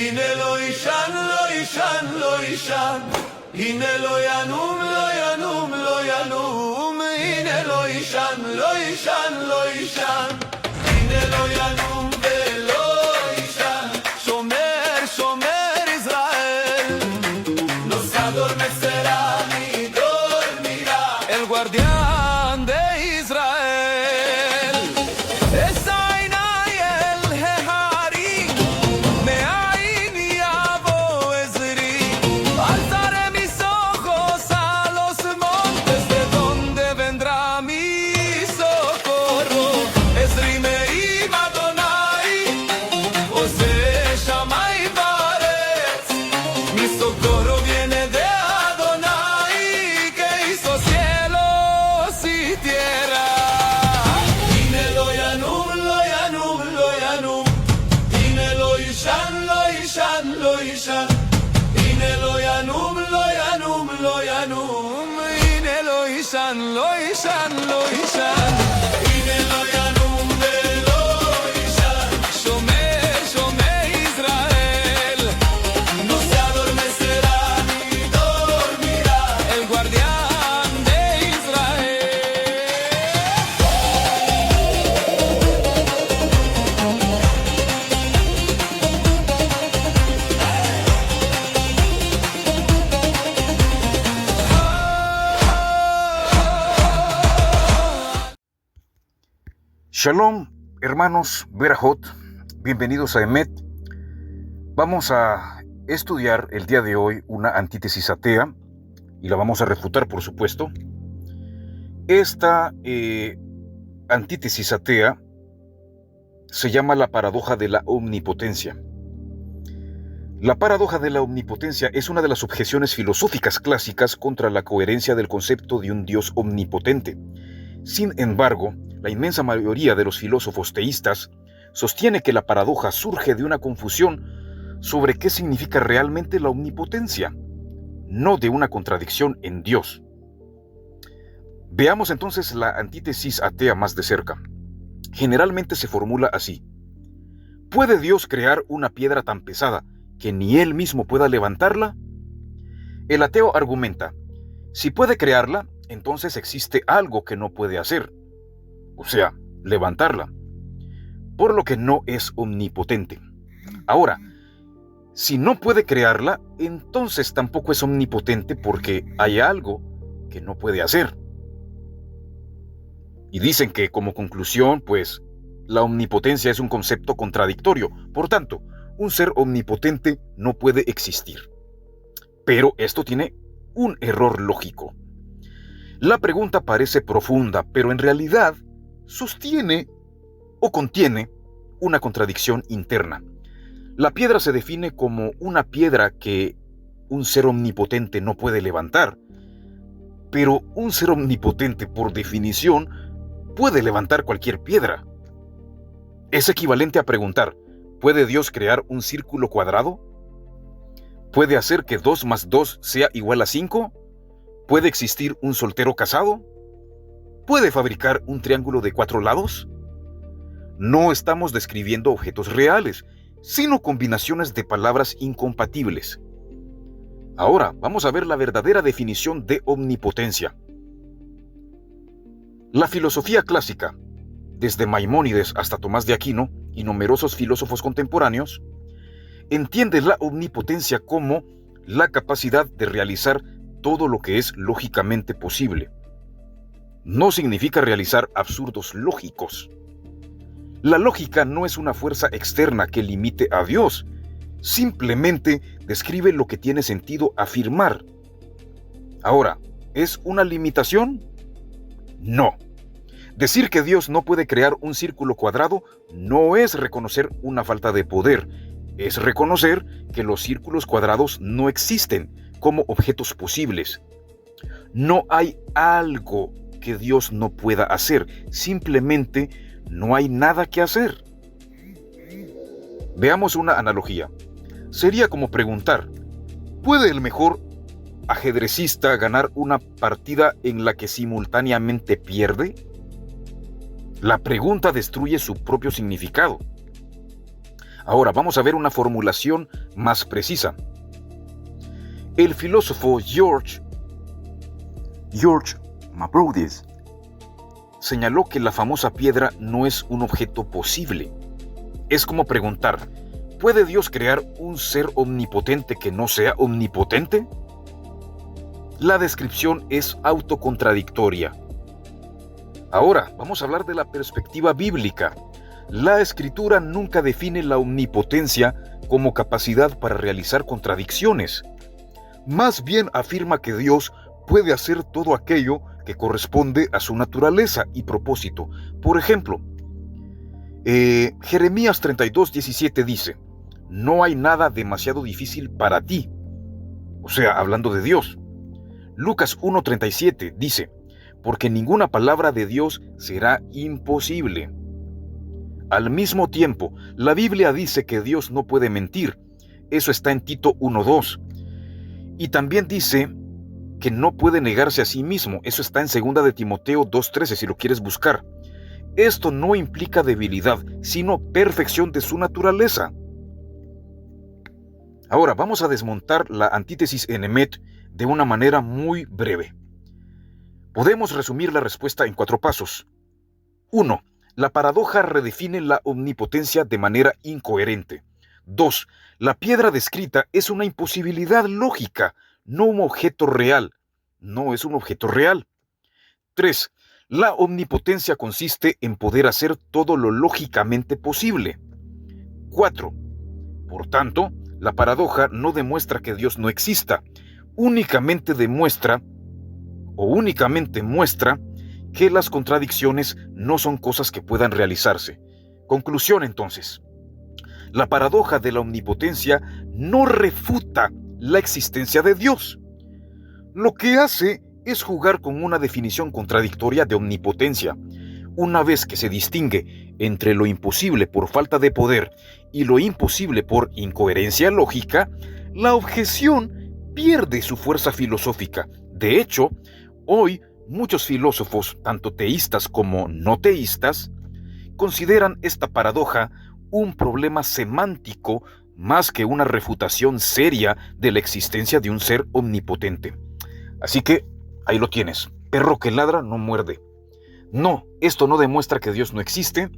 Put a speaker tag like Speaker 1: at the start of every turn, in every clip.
Speaker 1: הנה לא יישן, לא יישן, לא יישן, הנה לא ינום, לא ינום, לא ינום, הנה לא יישן, לא יישן, לא יישן, הנה לא ינום ולא יישן, שומר, שומר ישראל, no se adormecerá ni dormirá, el guardián de Israel. לא יישן, לא יישן, הנה לא ינום ולא יישן, שומר, שומר ישראל, no se adormecerá ni dormirá, el guardián de Israel.
Speaker 2: Shalom, hermanos Berajot, bienvenidos a Emet. Vamos a estudiar el día de hoy una antítesis atea y la vamos a refutar, por supuesto. Esta antítesis atea se llama la paradoja de la omnipotencia. La paradoja de la omnipotencia es una de las objeciones filosóficas clásicas contra la coherencia del concepto de un Dios omnipotente. Sin embargo, la inmensa mayoría de los filósofos teístas sostiene que la paradoja surge de una confusión sobre qué significa realmente la omnipotencia, no de una contradicción en Dios. Veamos entonces la antítesis atea más de cerca. Generalmente se formula así: ¿puede Dios crear una piedra tan pesada que ni Él mismo pueda levantarla? El ateo argumenta: si puede crearla, entonces existe algo que no puede hacer, o sea, levantarla, por lo que no es omnipotente. Ahora, si no puede crearla, entonces tampoco es omnipotente porque hay algo que no puede hacer. Y dicen que como conclusión, pues, la omnipotencia es un concepto contradictorio. Por tanto, un ser omnipotente no puede existir. Pero esto tiene un error lógico. La pregunta parece profunda, pero en realidad sostiene o contiene una contradicción interna. La piedra se define como una piedra que un ser omnipotente no puede levantar, pero un ser omnipotente, por definición, puede levantar cualquier piedra. Es equivalente a preguntar: ¿puede Dios crear un círculo cuadrado? ¿Puede hacer que 2 más 2 sea igual a 5? ¿Puede existir un soltero casado? ¿Puede fabricar un triángulo de 4 lados? No estamos describiendo objetos reales, sino combinaciones de palabras incompatibles. Ahora vamos a ver la verdadera definición de omnipotencia. La filosofía clásica, desde Maimónides hasta Tomás de Aquino y numerosos filósofos contemporáneos, entiende la omnipotencia como la capacidad de realizar todo lo que es lógicamente posible. No significa realizar absurdos lógicos. La lógica no es una fuerza externa que limite a Dios, simplemente describe lo que tiene sentido afirmar. Ahora, ¿es una limitación? No. Decir que Dios no puede crear un círculo cuadrado no es reconocer una falta de poder, es reconocer que los círculos cuadrados no existen como objetos posibles. No hay algo que Dios no pueda hacer, simplemente no hay nada que hacer. Veamos una analogía. Sería como preguntar: ¿puede el mejor ajedrecista ganar una partida en la que simultáneamente pierde? La pregunta destruye su propio significado. Ahora vamos a ver una formulación más precisa. El filósofo George Mabroudis señaló que la famosa piedra no es un objeto posible. Es como preguntar, ¿puede Dios crear un ser omnipotente que no sea omnipotente? La descripción es autocontradictoria. Ahora, vamos a hablar de la perspectiva bíblica. La Escritura nunca define la omnipotencia como capacidad para realizar contradicciones. Más bien afirma que Dios puede hacer todo aquello que corresponde a su naturaleza y propósito. Por ejemplo, Jeremías 32:17 dice, no hay nada demasiado difícil para ti. O sea, hablando de Dios. Lucas 1:37 dice, porque ninguna palabra de Dios será imposible. Al mismo tiempo, la Biblia dice que Dios no puede mentir. Eso está en Tito 1:2. Y también dice que no puede negarse a sí mismo. Eso está en 2 de Timoteo 2:13, si lo quieres buscar. Esto no implica debilidad, sino perfección de su naturaleza. Ahora vamos a desmontar la antítesis en Emet de una manera muy breve. Podemos resumir la respuesta en 4 pasos. 1. La paradoja redefine la omnipotencia de manera incoherente. 2. La piedra descrita es una imposibilidad lógica, no un objeto real. No es un objeto real. 3. La omnipotencia consiste en poder hacer todo lo lógicamente posible. 4. Por tanto, la paradoja no demuestra que Dios no exista, únicamente muestra que las contradicciones no son cosas que puedan realizarse. Conclusión entonces. La paradoja de la omnipotencia no refuta la existencia de Dios. Lo que hace es jugar con una definición contradictoria de omnipotencia. Una vez que se distingue entre lo imposible por falta de poder y lo imposible por incoherencia lógica, la objeción pierde su fuerza filosófica. De hecho, hoy muchos filósofos, tanto teístas como no teístas, consideran esta paradoja un problema semántico más que una refutación seria de la existencia de un ser omnipotente. Así que ahí lo tienes. Perro que ladra no muerde. No, esto no demuestra que Dios no existe.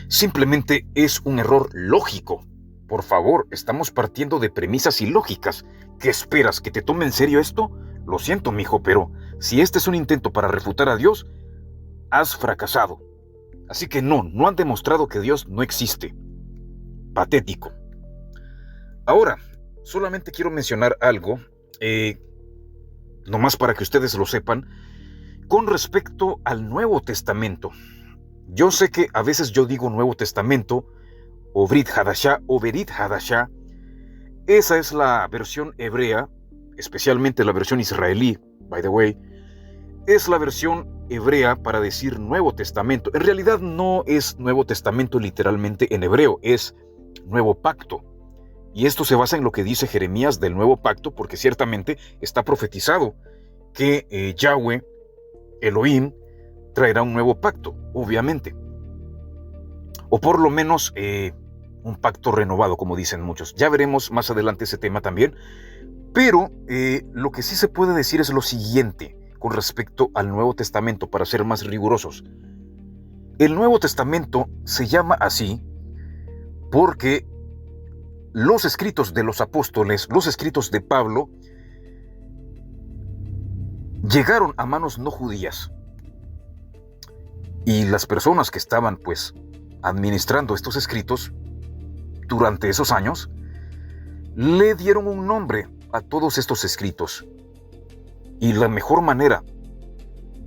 Speaker 2: Simplemente es un error lógico. Por favor, estamos partiendo de premisas ilógicas. ¿Qué esperas? ¿Que te tome en serio esto? Lo siento, mijo, pero si este es un intento para refutar a Dios, has fracasado. Así que no han demostrado que Dios no existe. Patético. Ahora, solamente quiero mencionar algo, nomás para que ustedes lo sepan, con respecto al Nuevo Testamento. Yo sé que a veces yo digo Nuevo Testamento, o Brit Hadashah, o Berit Hadashah. Esa es la versión hebrea, especialmente la versión israelí, by the way. Es la versión hebrea para decir Nuevo Testamento. En realidad no es Nuevo Testamento literalmente en hebreo, es Nuevo Pacto. Y esto se basa en lo que dice Jeremías del Nuevo Pacto, porque ciertamente está profetizado que Yahweh, Elohim, traerá un nuevo pacto, obviamente. O por lo menos un pacto renovado, como dicen muchos. Ya veremos más adelante ese tema también. Pero lo que sí se puede decir es lo siguiente con respecto al Nuevo Testamento, para ser más rigurosos. El Nuevo Testamento se llama así porque los escritos de los apóstoles, los escritos de Pablo, llegaron a manos no judías. Y las personas que estaban, pues, administrando estos escritos durante esos años, le dieron un nombre a todos estos escritos. Y la mejor manera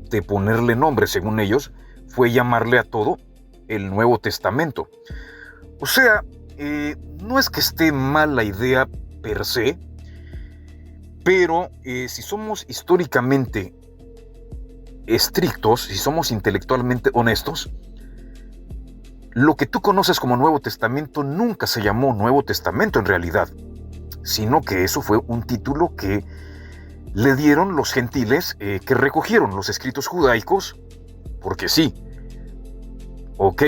Speaker 2: de ponerle nombre, según ellos, fue llamarle a todo el Nuevo Testamento. O sea, no es que esté mal la idea per se, pero si somos históricamente estrictos, si somos intelectualmente honestos, lo que tú conoces como Nuevo Testamento nunca se llamó Nuevo Testamento en realidad, sino que eso fue un título que le dieron los gentiles que recogieron los escritos judaicos, porque sí, ok,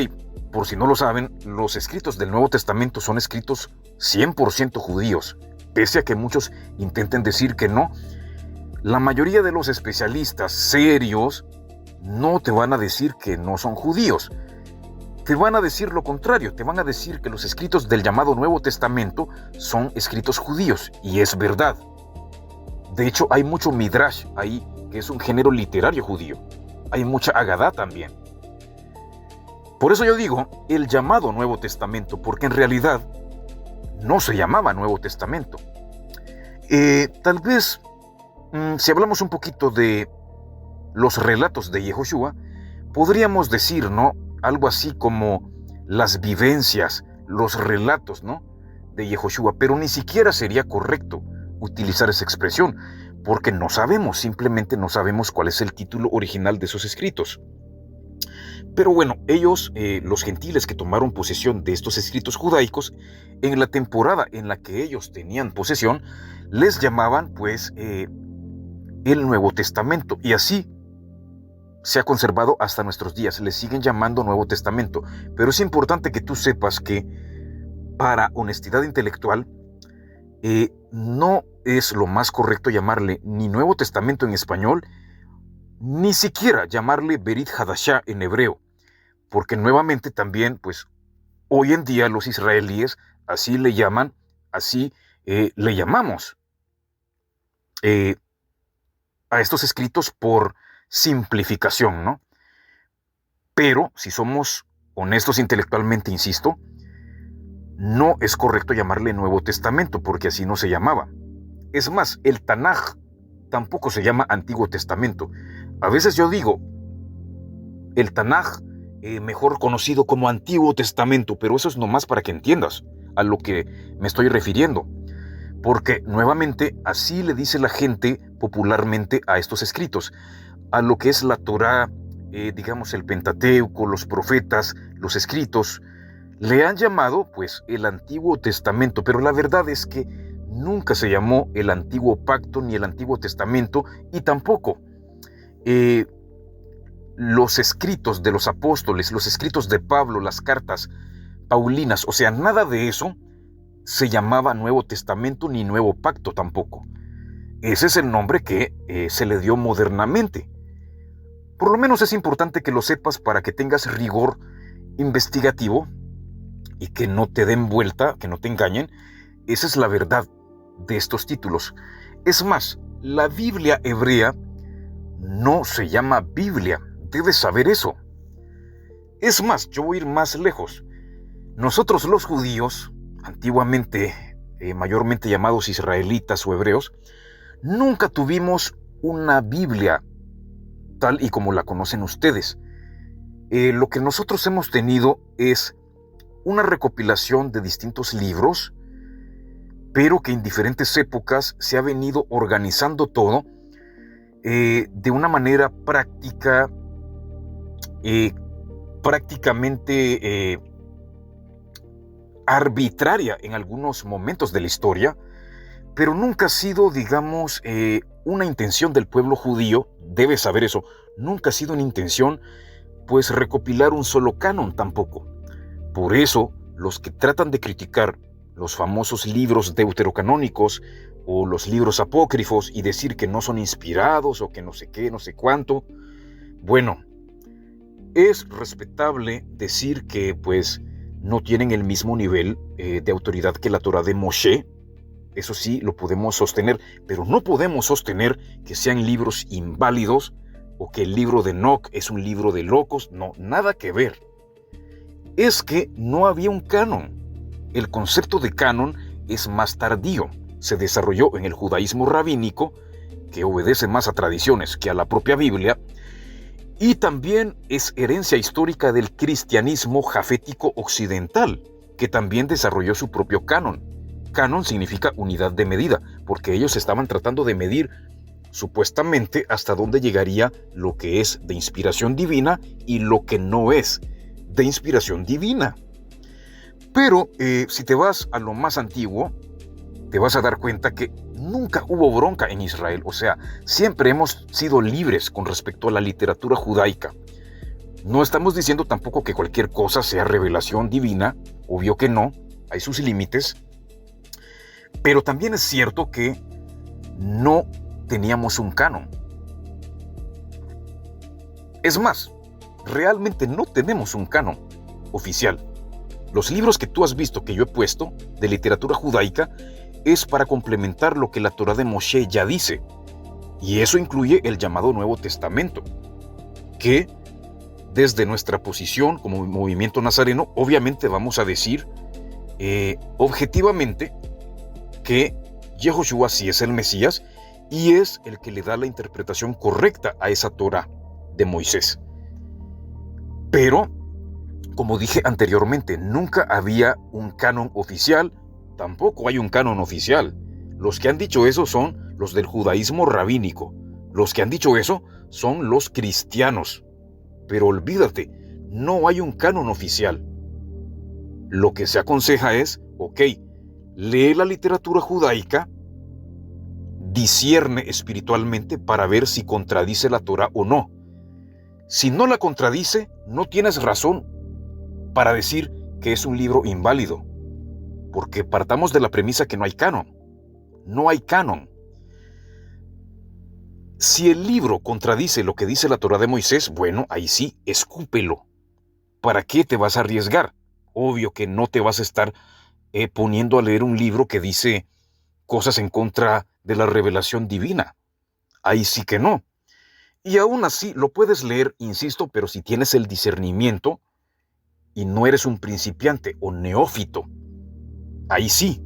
Speaker 2: por si no lo saben, los escritos del Nuevo Testamento son escritos 100% judíos, pese a que muchos intenten decir que no. La mayoría de los especialistas serios no te van a decir que no son judíos. Te van a decir lo contrario, te van a decir que los escritos del llamado Nuevo Testamento son escritos judíos, y es verdad. De hecho, hay mucho midrash ahí, que es un género literario judío. Hay mucha Agadá también. Por eso yo digo el llamado Nuevo Testamento, porque en realidad no se llamaba Nuevo Testamento. Tal vez, si hablamos un poquito de los relatos de Yehoshua, podríamos decir, ¿no?, algo así como las vivencias, los relatos, ¿no?, de Yehoshua, pero ni siquiera sería correcto utilizar esa expresión, porque no sabemos, simplemente no sabemos cuál es el título original de esos escritos. Pero bueno, ellos, los gentiles que tomaron posesión de estos escritos judaicos, en la temporada en la que ellos tenían posesión, les llamaban pues el Nuevo Testamento, y así se ha conservado hasta nuestros días. Le siguen llamando Nuevo Testamento, pero es importante que tú sepas que para honestidad intelectual no es lo más correcto llamarle ni Nuevo Testamento en español, ni siquiera llamarle Berit Hadashah en hebreo, porque nuevamente también, pues hoy en día los israelíes así le llaman, así le llamamos a estos escritos por simplificación, ¿no? Pero si somos honestos intelectualmente, insisto, no es correcto llamarle Nuevo Testamento, porque así no se llamaba. Es más, el Tanaj tampoco se llama Antiguo Testamento. A veces yo digo el Tanaj, mejor conocido como Antiguo Testamento, pero eso es nomás para que entiendas a lo que me estoy refiriendo, porque nuevamente así le dice la gente popularmente a estos escritos, a lo que es la Torá, digamos el Pentateuco, los profetas, los escritos, le han llamado pues el Antiguo Testamento, pero la verdad es que nunca se llamó el Antiguo Pacto ni el Antiguo Testamento, y tampoco los escritos de los apóstoles, los escritos de Pablo, las cartas paulinas, o sea, nada de eso se llamaba Nuevo Testamento ni Nuevo Pacto tampoco. Ese es el nombre que se le dio modernamente. Por lo menos es importante que lo sepas para que tengas rigor investigativo y que no te den vuelta, que no te engañen. Esa es la verdad de estos títulos. Es más, la Biblia hebrea no se llama Biblia. Debes saber eso. Es más, yo voy a ir más lejos. Nosotros los judíos, antiguamente mayormente llamados israelitas o hebreos, nunca tuvimos una Biblia tal y como la conocen ustedes. Lo que nosotros hemos tenido es una recopilación de distintos libros, pero que en diferentes épocas se ha venido organizando todo de una manera práctica, prácticamente arbitraria en algunos momentos de la historia, pero nunca ha sido, digamos, una intención del pueblo judío. Debes saber eso. Nunca ha sido una intención, pues, recopilar un solo canon tampoco. Por eso, los que tratan de criticar los famosos libros deuterocanónicos o los libros apócrifos y decir que no son inspirados o que no sé qué, no sé cuánto, bueno, es respetable decir que, pues, no tienen el mismo nivel de autoridad que la Torá de Moshe. Eso sí, lo podemos sostener, pero no podemos sostener que sean libros inválidos o que el libro de Enoc es un libro de locos. No, nada que ver. Es que no había un canon. El concepto de canon es más tardío. Se desarrolló en el judaísmo rabínico, que obedece más a tradiciones que a la propia Biblia, y también es herencia histórica del cristianismo jafético occidental, que también desarrolló su propio canon. Canon significa unidad de medida, porque ellos estaban tratando de medir supuestamente hasta dónde llegaría lo que es de inspiración divina y lo que no es de inspiración divina. Pero si te vas a lo más antiguo, te vas a dar cuenta que nunca hubo bronca en Israel. O sea, siempre hemos sido libres con respecto a la literatura judaica. No estamos diciendo tampoco que cualquier cosa sea revelación divina, obvio que no, hay sus límites, pero también es cierto que no teníamos un canon. Es más, realmente no tenemos un canon oficial. Los libros que tú has visto que yo he puesto de literatura judaica es para complementar lo que la Torá de Moshe ya dice, y eso incluye el llamado Nuevo Testamento, que desde nuestra posición como movimiento nazareno, obviamente vamos a decir objetivamente que Yehoshua sí es el Mesías y es el que le da la interpretación correcta a esa Torá de Moisés. Pero, como dije anteriormente, nunca había un canon oficial, tampoco hay un canon oficial. Los que han dicho eso son los del judaísmo rabínico. Los que han dicho eso son los cristianos. Pero olvídate, no hay un canon oficial. Lo que se aconseja es, ok, lee la literatura judaica, discierne espiritualmente para ver si contradice la Torá o no. Si no la contradice, no tienes razón para decir que es un libro inválido, porque partamos de la premisa que no hay canon. No hay canon. Si el libro contradice lo que dice la Torá de Moisés, bueno, ahí sí, escúpelo. ¿Para qué te vas a arriesgar? Obvio que no te vas a estar poniendo a leer un libro que dice cosas en contra de la revelación divina. Ahí sí que no. Y aún así lo puedes leer, insisto, pero si tienes el discernimiento y no eres un principiante o neófito, ahí sí.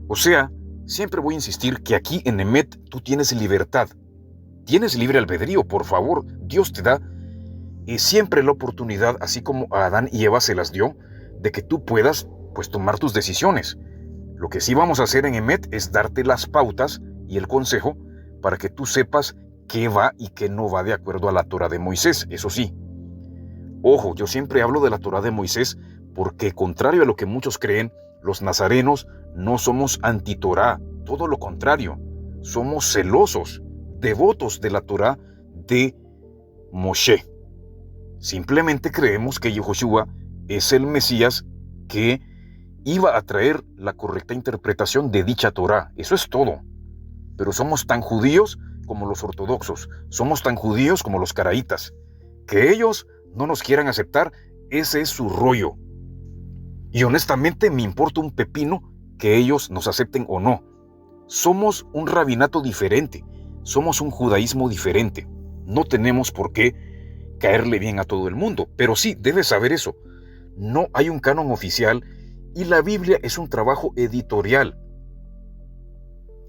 Speaker 2: O sea, siempre voy a insistir que aquí en Emet tú tienes libertad. Tienes libre albedrío, por favor. Dios te da siempre la oportunidad, así como a Adán y Eva se las dio, de que tú puedas pues tomar tus decisiones. Lo que sí vamos a hacer en Emet es darte las pautas y el consejo para que tú sepas qué va y qué no va de acuerdo a la Torá de Moisés. Eso sí, ojo, yo siempre hablo de la Torá de Moisés porque, contrario a lo que muchos creen, los nazarenos no somos anti-Torá, todo lo contrario, somos celosos, devotos de la Torá de Moshe. Simplemente creemos que Yehoshua es el Mesías que iba a traer la correcta interpretación de dicha Torá. Eso es todo. Pero somos tan judíos como los ortodoxos, somos tan judíos como los caraítas. Que ellos no nos quieran aceptar, ese es su rollo. Y honestamente me importa un pepino que ellos nos acepten o no. Somos un rabinato diferente, somos un judaísmo diferente. No tenemos por qué caerle bien a todo el mundo, pero sí, debes saber eso. No hay un canon oficial y la Biblia es un trabajo editorial.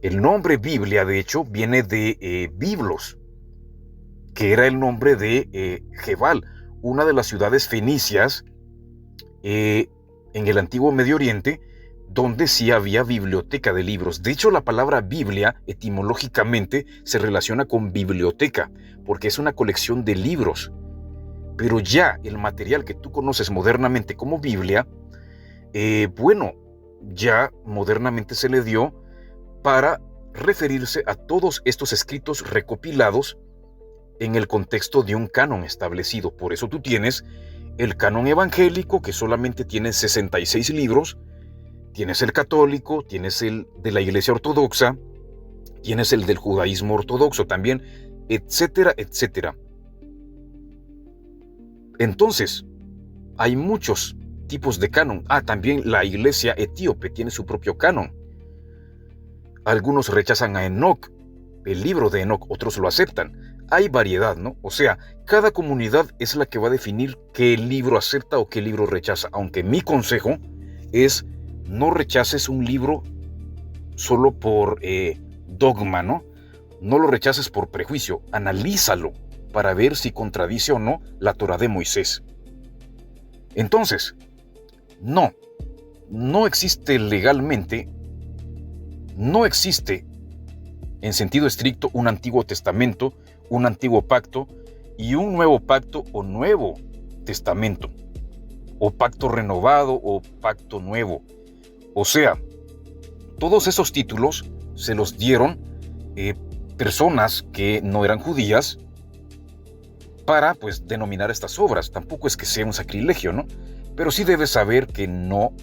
Speaker 2: El nombre Biblia, de hecho, viene de Biblos, que era el nombre de Jebal, una de las ciudades fenicias en el antiguo Medio Oriente, donde sí había biblioteca de libros. De hecho, la palabra Biblia, etimológicamente, se relaciona con biblioteca, porque es una colección de libros. Pero ya el material que tú conoces modernamente como Biblia, bueno, ya modernamente se le dio para referirse a todos estos escritos recopilados en el contexto de un canon establecido. Por eso tú tienes el canon evangélico, que solamente tiene 66 libros, tienes el católico, tienes el de la Iglesia Ortodoxa, tienes el del judaísmo ortodoxo también, etcétera, etcétera. Entonces, hay muchos tipos de canon. También la Iglesia etíope tiene su propio canon. Algunos rechazan a Enoc, el libro de Enoc, otros lo aceptan. Hay variedad, ¿no? O sea, cada comunidad es la que va a definir qué libro acepta o qué libro rechaza. Aunque mi consejo es no rechaces un libro solo por dogma, ¿no? No lo rechaces por prejuicio, analízalo para ver si contradice o no la Torá de Moisés. Entonces, no existe legalmente, no existe en sentido estricto un Antiguo Testamento, un Antiguo Pacto y un Nuevo Pacto o Nuevo Testamento, o Pacto Renovado o Pacto Nuevo. O sea, todos esos títulos se los dieron personas que no eran judías para, pues, denominar estas obras. Tampoco es que sea un sacrilegio, ¿no? Pero sí debes saber que no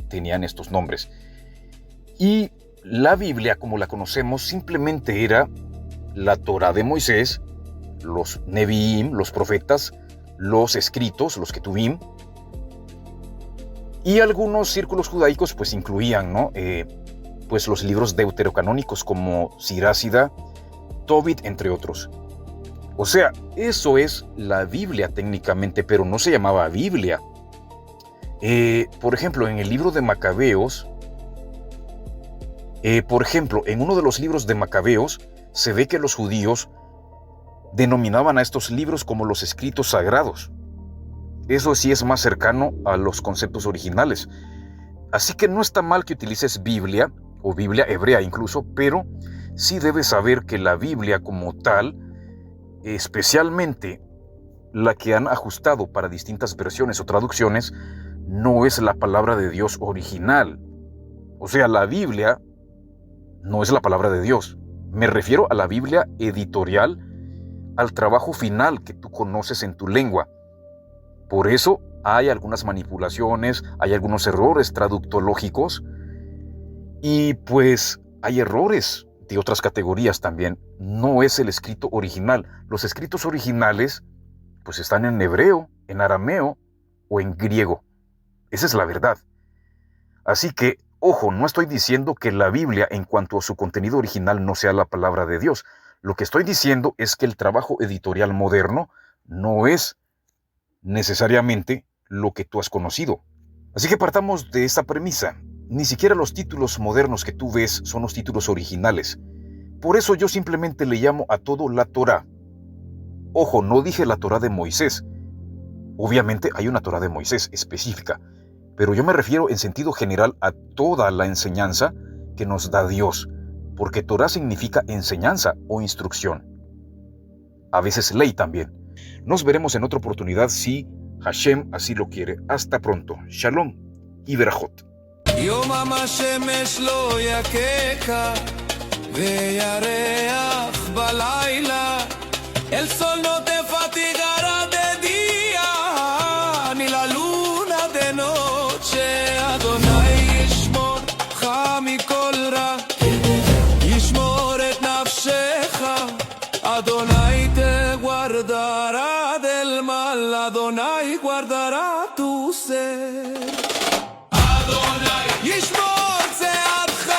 Speaker 2: tenían estos nombres. Y la Biblia, como la conocemos, simplemente era la Torá de Moisés, los Neviim, los profetas, los escritos, los Ketuvim, y algunos círculos judaicos pues incluían, ¿no? Pues los libros deuterocanónicos como Sirásida, Tobit, entre otros. O sea, eso es la Biblia técnicamente, pero no se llamaba Biblia. Por ejemplo, en el libro de Macabeos, en uno de los libros de Macabeos, se ve que los judíos denominaban a estos libros como los escritos sagrados. Eso sí es más cercano a los conceptos originales. Así que no está mal que utilices Biblia, o Biblia hebrea incluso, pero sí debes saber que la Biblia como tal, especialmente la que han ajustado para distintas versiones o traducciones, no es la palabra de Dios original. O sea, la Biblia no es la palabra de Dios. Me refiero a la Biblia editorial, al trabajo final que tú conoces en tu lengua. Por eso hay algunas manipulaciones, hay algunos errores traductológicos y pues hay errores de otras categorías también. No es el escrito original. Los escritos originales pues están en hebreo, en arameo o en griego. Esa es la verdad. Así que, ojo, no estoy diciendo que la Biblia en cuanto a su contenido original no sea la palabra de Dios. Lo que estoy diciendo es que el trabajo editorial moderno no es necesariamente lo que tú has conocido. Así que partamos de esta premisa. Ni siquiera los títulos modernos que tú ves son los títulos originales. Por eso yo simplemente le llamo a todo la Torá. Ojo, no dije la Torá de Moisés. Obviamente hay una Torá de Moisés específica, pero yo me refiero en sentido general a toda la enseñanza que nos da Dios, porque Torá significa enseñanza o instrucción. A veces ley también. Nos veremos en otra oportunidad si Hashem así lo quiere. Hasta pronto. Shalom y Berajot.
Speaker 1: יום השמש לא יככה וירח בלילה El sol no te fatigará de día ni la luna de noche Adonai ישמורך מכל רע ישמור את נפשך Adonai te guardará del mal Adonai guardará tu ser Adonai ישמור צעדך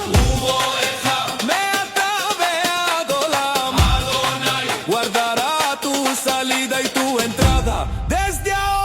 Speaker 1: ובואך מעתה ועד עולם Adonai guardará tu salida y tu entrada desde ahora